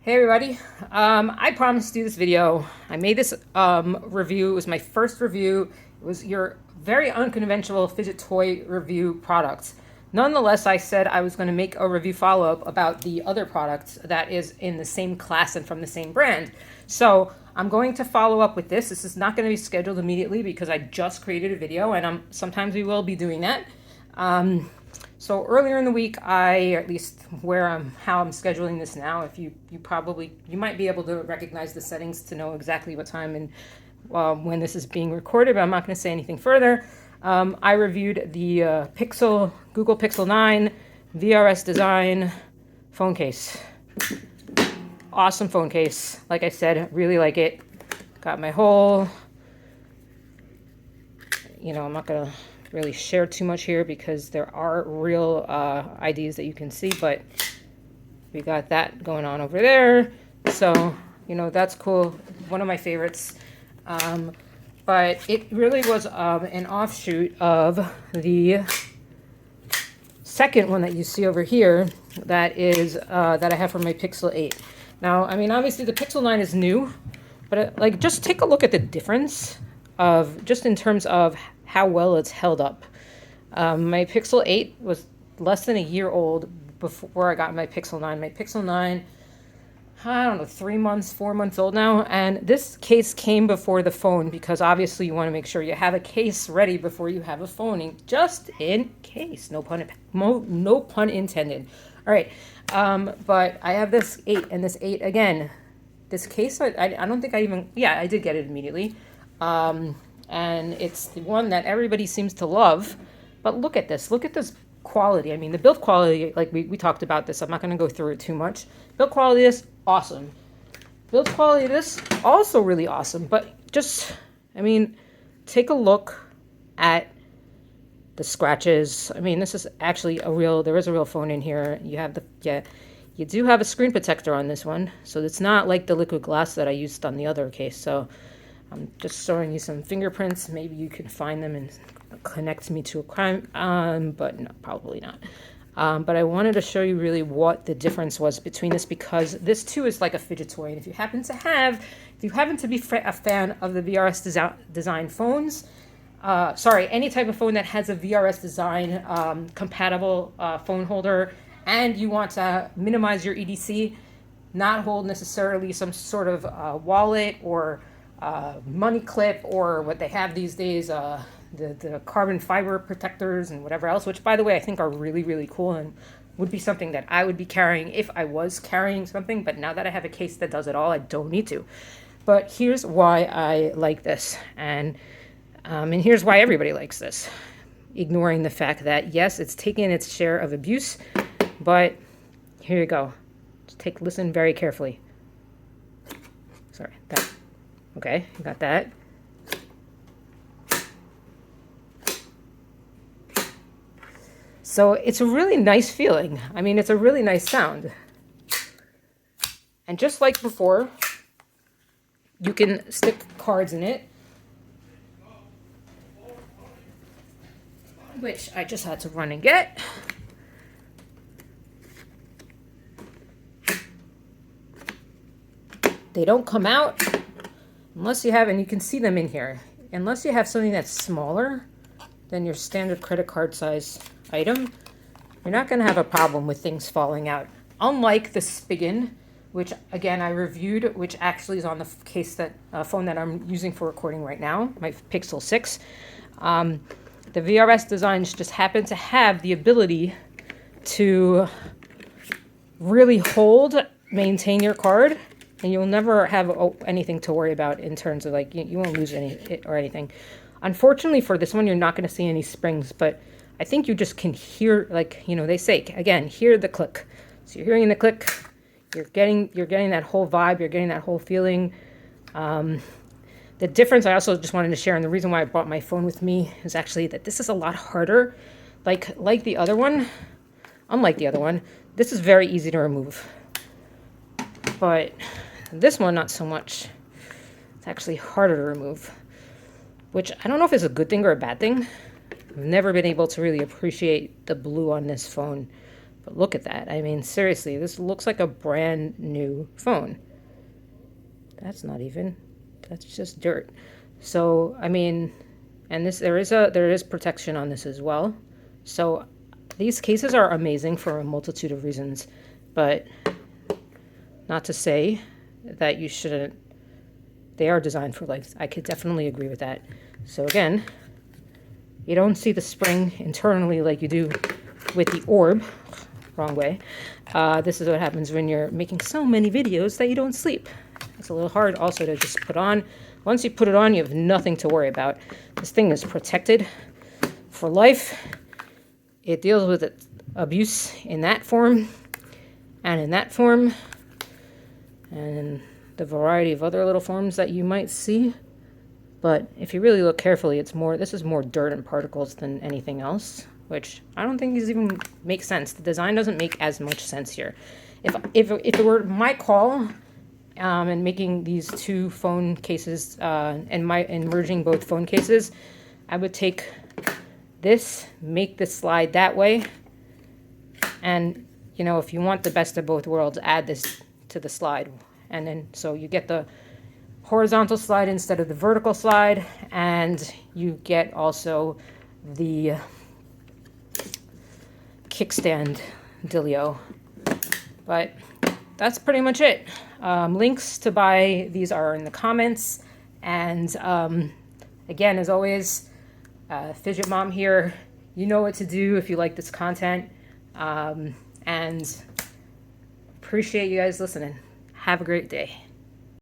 Hey everybody, I promised to do this video. I made this review. It was my first review. It was your very unconventional fidget toy review product. Nonetheless, I said I was going to make a review follow-up about the other product that is in the same class and from the same brand. So I'm going to follow up with this. This is not going to be scheduled immediately because I just created a video, and sometimes we will be doing that. So earlier in the week, at least how I'm scheduling this now, if you might be able to recognize the settings to know exactly what time and when this is being recorded, but I'm not going to say anything further. I reviewed the Google Pixel 9 VRS Design phone case. Awesome phone case. Like I said, really like it. Got my whole, I'm not going to really share too much here because there are real IDs that you can see, but we got that going on over there. So, that's cool. One of my favorites. But it really was an offshoot of the second one that you see over here that is that I have for my Pixel 8. Now, obviously the Pixel 9 is new, but just take a look at the difference of just in terms of how well it's held up. My Pixel 8 was less than a year old before I got my Pixel 9. My Pixel 9, I don't know, 3 months, 4 months old now. And this case came before the phone because obviously you want to make sure you have a case ready before you have a phone, just in case. No pun intended. All right. But I have this 8, and this 8, again, this case, I don't think I did get it immediately. And it's the one that everybody seems to love. But look at this quality. The build quality, like we talked about this, I'm not going to go through it too much. Build quality is awesome. Build quality of this, also really awesome. But just, take a look at the scratches. This is actually there is a real phone in here. You do have a screen protector on this one. So it's not like the liquid glass that I used on the other case. So I'm just showing you some fingerprints. Maybe you can find them and connect me to a crime, but no, probably not. But I wanted to show you really what the difference was between this, because this too is like a fidget toy. And if you happen to be a fan of the VRS design phones, any type of phone that has a VRS design compatible phone holder, and you want to minimize your EDC, not hold necessarily some sort of wallet or money clip or what they have these days, the carbon fiber protectors and whatever else, which by the way I think are really, really cool and would be something that I would be carrying if I was carrying something. But now that I have a case that does it all, I don't need to. But here's why I like this, and here's why everybody likes this, ignoring the fact that yes, it's taken its share of abuse, but here you go. Just listen very carefully. Sorry, that. Okay, you got that. So it's a really nice feeling. It's a really nice sound. And just like before, you can stick cards in it, which I just had to run and get. They don't come out unless you have, and you can see them in here, unless you have something that's smaller than your standard credit card size item, you're not going to have a problem with things falling out. Unlike the Spigen, which again I reviewed, which actually is on the case phone that I'm using for recording right now, my Pixel 6. The VRS designs just happen to have the ability to really maintain your card, and you'll never have anything to worry about in terms of you won't lose anything. Unfortunately for this one, you're not going to see any springs, but I think you just can hear, they say, again, hear the click. So you're hearing the click, you're getting that whole vibe, you're getting that whole feeling. The difference I also just wanted to share, and the reason why I brought my phone with me, is actually that this is a lot harder. Like the other one, unlike the other one, this is very easy to remove. But this one, not so much. It's actually harder to remove, which I don't know if it's a good thing or a bad thing. I've never been able to really appreciate the blue on this phone. But look at that. I mean, seriously, this looks like a brand new phone. That's not even, that's just dirt. So, I mean, and this there is protection on this as well. So these cases are amazing for a multitude of reasons, but not to say that you shouldn't. They are designed for life. I could definitely agree with that. So again, you don't see the spring internally like you do with the orb. Wrong way. This is what happens when you're making so many videos that you don't sleep. It's a little hard also to just put on. Once you put it on, you have nothing to worry about. This thing is protected for life. It deals with abuse in that form and in that form and the variety of other little forms that you might see. But if you really look carefully, this is more dirt and particles than anything else, which I don't think even makes sense. The design doesn't make as much sense here. If it were my call, and making these two phone cases and merging both phone cases, I would take this, make the slide that way, and you know, if you want the best of both worlds, add this to the slide, and then so you get the horizontal slide instead of the vertical slide, and you get also the kickstand dealio. But that's pretty much it. Links to buy these are in the comments, and again, as always, Fidget Mom here. You know what to do if you like this content, and appreciate you guys listening. Have a great day.